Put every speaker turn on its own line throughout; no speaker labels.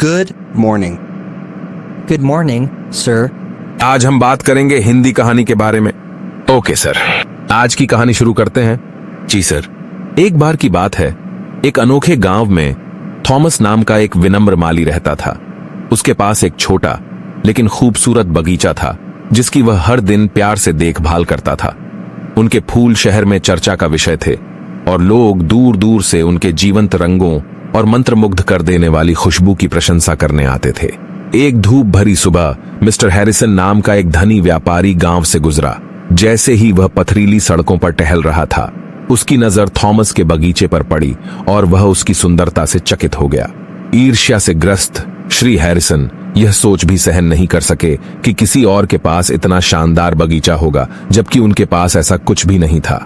Good morning.
Good morning, sir.
आज हम बात करेंगे हिंदी कहानी के बारे में। ओके सर, आज की कहानी शुरू करते हैं। जी सर। एक बार की बात है, एक अनोखे गांव में थॉमस नाम का एक विनम्र माली रहता था। उसके पास एक छोटा लेकिन खूबसूरत बगीचा था जिसकी वह हर दिन प्यार से देखभाल करता था। उनके फूल शहर में चर्चा का विषय थे और लोग दूर दूर से उनके जीवंत रंगों और मंत्रमुग्ध कर देने वाली खुशबू की प्रशंसा करने आते थे। एक धूप भरी सुबह मिस्टर हैरिसन नाम का एक धनी व्यापारी गांव से गुजरा। जैसे ही वह पथरीली सड़कों पर टहल रहा था, उसकी नजर थॉमस के बगीचे पर पड़ी और वह उसकी सुंदरता से चकित हो गया। ईर्ष्या से ग्रस्त श्री हैरिसन यह सोच भी सहन नहीं कर सके कि किसी और के पास इतना शानदार बगीचा होगा, जबकि उनके पास ऐसा कुछ भी नहीं था।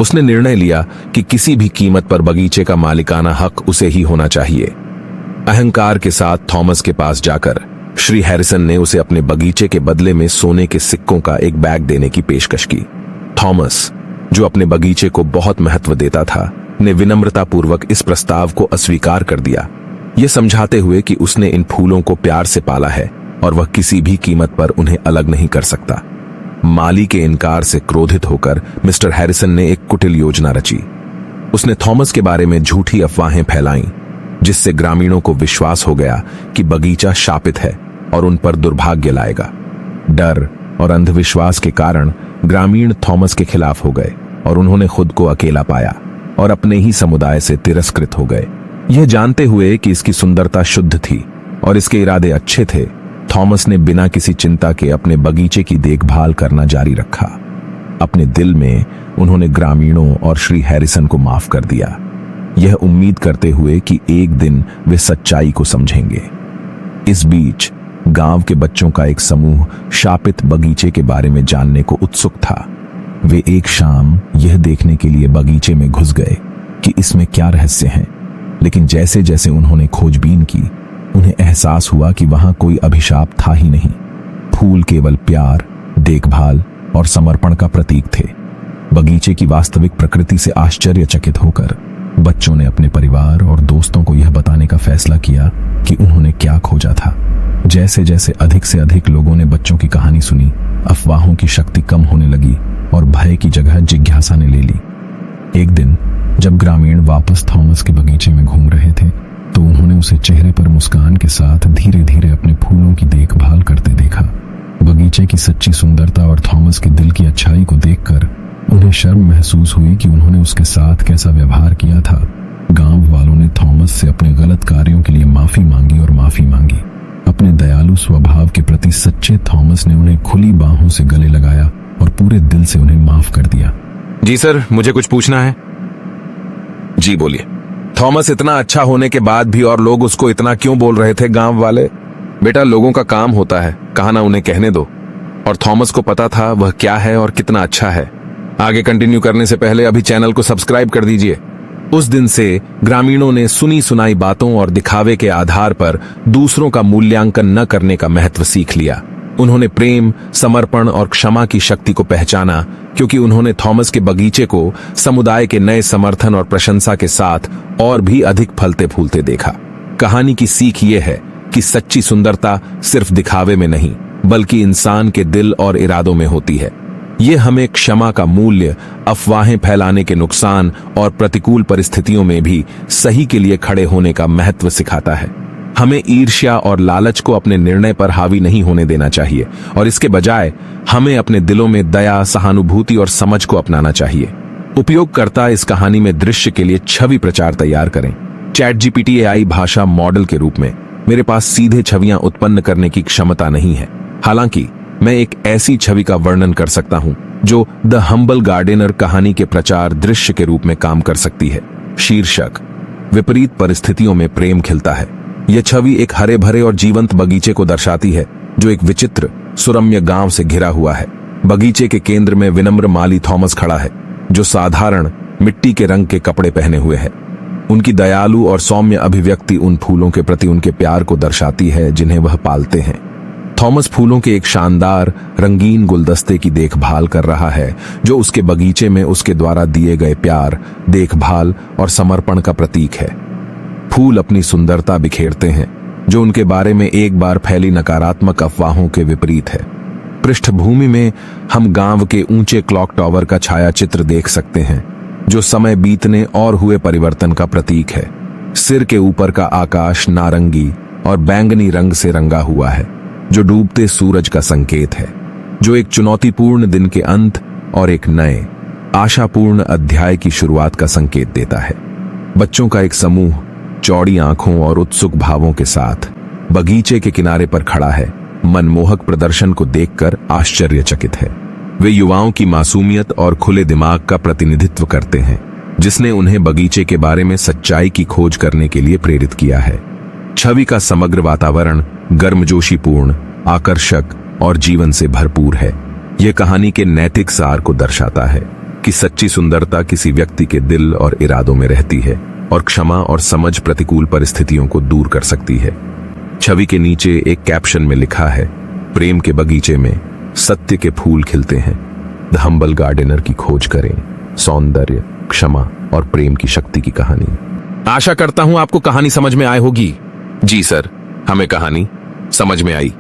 उसने निर्णय लिया कि किसी भी कीमत पर बगीचे का मालिकाना हक उसे ही होना चाहिए। अहंकार के साथ थॉमस के पास जाकर श्री हैरिसन ने उसे अपने बगीचे के बदले में सोने के सिक्कों का एक बैग देने की पेशकश की। थॉमस, जो अपने बगीचे को बहुत महत्व देता था, ने विनम्रतापूर्वक इस प्रस्ताव को अस्वीकार कर दिया, यह समझाते हुए कि उसने इन फूलों को प्यार से पाला है और वह किसी भी कीमत पर उन्हें अलग नहीं कर सकता। माली के इनकार से क्रोधित होकर मिस्टर हैरिसन ने एक कुटिल योजना रची। उसने थॉमस के बारे में झूठी अफवाहें फैलाईं, जिससे ग्रामीणों को विश्वास हो गया कि बगीचा शापित है और उन पर दुर्भाग्य लाएगा। डर और अंधविश्वास के कारण ग्रामीण थॉमस के खिलाफ हो गए और उन्होंने खुद को अकेला पाया और अपने ही समुदाय से तिरस्कृत हो गए। यह जानते हुए कि इसकी सुंदरता शुद्ध थी और इसके इरादे अच्छे थे, थॉमस ने बिना किसी चिंता के अपने बगीचे की देखभाल करना जारी रखा। अपने दिल में उन्होंने ग्रामीणों और श्री हैरिसन को माफ कर दिया, यह उम्मीद करते हुए कि एक दिन वे सच्चाई को समझेंगे। इस बीच गांव के बच्चों का एक समूह शापित बगीचे के बारे में जानने को उत्सुक था। वे एक शाम यह देखने के लिए बगीचे में घुस गए कि इसमें क्या रहस्य है, लेकिन जैसे जैसे उन्होंने खोजबीन की, उन्हें एहसास हुआ कि वहां कोई अभिशाप था ही नहीं। फूल केवल प्यार, देखभाल और समर्पण का प्रतीक थे। बगीचे की वास्तविक प्रकृति से आश्चर्यचकित होकर बच्चों ने अपने परिवार और दोस्तों को यह बताने का फैसला किया कि उन्होंने क्या खोजा था। जैसे जैसे अधिक से अधिक लोगों ने बच्चों की कहानी सुनी, अफवाहों की शक्ति कम होने लगी और भय की जगह जिज्ञासा ने ले ली। एक दिन जब ग्रामीण वापस थॉमस के बगीचे में घूम रहे थे, तो उन्होंने उसे चेहरे पर मुस्कान के साथ धीरे धीरे अपने फूलों की देखभाल करते देखा। बगीचे की सच्ची सुंदरता और थॉमस के दिल की अच्छाई को देखकर उन्हें शर्म महसूस हुई कि उन्होंने उसके साथ कैसा व्यवहार किया था। गांव वालों ने थॉमस से अपने गलत कार्यों के लिए माफी मांगी और माफी मांगी। अपने दयालु स्वभाव के प्रति सच्चे थॉमस ने उन्हें खुली बाहों से गले लगाया और पूरे दिल से उन्हें माफ कर दिया। जी सर, मुझे कुछ पूछना है। जी बोलिए। थॉमस इतना अच्छा होने के बाद भी और लोग उसको इतना क्यों बोल रहे थे गांव वाले? बेटा, लोगों का काम होता है, कहा ना उन्हें कहने दो। और थॉमस को पता था वह क्या है और कितना अच्छा है। आगे कंटिन्यू करने से पहले अभी चैनल को सब्सक्राइब कर दीजिए। उस दिन से ग्रामीणों ने सुनी सुनाई बातों और दिखावे के आधार पर दूसरों का मूल्यांकन न करने का महत्व सीख लिया। उन्होंने प्रेम, समर्पण और क्षमा की शक्ति को पहचाना, क्योंकि उन्होंने थॉमस के बगीचे को समुदाय के नए समर्थन और प्रशंसा के साथ और भी अधिक फलते फूलते देखा। कहानी की सीख ये है कि सच्ची सुंदरता सिर्फ दिखावे में नहीं, बल्कि इंसान के दिल और इरादों में होती है। ये हमें क्षमा का मूल्य, अफवाहें फैलाने के नुकसान और प्रतिकूल परिस्थितियों में भी सही के लिए खड़े होने का महत्व सिखाता है। हमें ईर्ष्या और लालच को अपने निर्णय पर हावी नहीं होने देना चाहिए और इसके बजाय हमें अपने दिलों में दया, सहानुभूति और समझ को अपनाना चाहिए। उपयोगकर्ता इस कहानी में दृश्य के लिए छवि प्रचार तैयार करें। ChatGPT AI भाषा मॉडल के रूप में मेरे पास सीधे छवियां उत्पन्न करने की क्षमता नहीं है। हालांकि मैं एक ऐसी छवि का वर्णन कर सकता हूं जो द हम्बल गार्डनर कहानी के प्रचार दृश्य के रूप में काम कर सकती है। शीर्षक: विपरीत परिस्थितियों में प्रेम खिलता है। यह छवि एक हरे भरे और जीवंत बगीचे को दर्शाती है जो एक विचित्र, सुरम्य गांव से घिरा हुआ है। बगीचे के केंद्र में विनम्र माली थॉमस खड़ा है, जो साधारण मिट्टी के रंग के कपड़े पहने हुए है। उनकी दयालु और सौम्य अभिव्यक्ति उन फूलों के प्रति उनके प्यार को दर्शाती है जिन्हें वह पालते हैं। थॉमस फूलों के एक शानदार रंगीन गुलदस्ते की देखभाल कर रहा है, जो उसके बगीचे में उसके द्वारा दिए गए प्यार, देखभाल और समर्पण का प्रतीक है। फूल अपनी सुंदरता बिखेरते हैं, जो उनके बारे में एक बार फैली नकारात्मक अफवाहों के विपरीत है। पृष्ठभूमि में हम गांव के ऊंचे क्लॉक टावर का छायाचित्र देख सकते हैं, जो समय बीतने और हुए परिवर्तन का प्रतीक है। सिर के ऊपर का आकाश नारंगी और बैंगनी रंग से रंगा हुआ है, जो डूबते सूरज का संकेत है, जो एक चुनौतीपूर्ण दिन के अंत और एक नए आशापूर्ण अध्याय की शुरुआत का संकेत देता है। बच्चों का एक समूह चौड़ी आंखों और उत्सुक भावों के साथ बगीचे के किनारे पर खड़ा है, मनमोहक प्रदर्शन को देखकर आश्चर्यचकित है। वे युवाओं की मासूमियत और खुले दिमाग का प्रतिनिधित्व करते हैं, जिसने उन्हें बगीचे के बारे में सच्चाई की खोज करने के लिए प्रेरित किया है। छवि का समग्र वातावरण गर्मजोशीपूर्ण, आकर्षक और जीवन से भरपूर है। यह कहानी के नैतिक सार को दर्शाता है कि सच्ची सुंदरता किसी व्यक्ति के दिल और इरादों में रहती है और क्षमा और समझ प्रतिकूल परिस्थितियों को दूर कर सकती है। छवि के नीचे एक कैप्शन में लिखा है, प्रेम के बगीचे में सत्य के फूल खिलते हैं। द हम्बल गार्डनर की खोज करें, सौंदर्य, क्षमा और प्रेम की शक्ति की कहानी। आशा करता हूं आपको कहानी समझ में आई होगी। जी सर, हमें कहानी समझ में आई।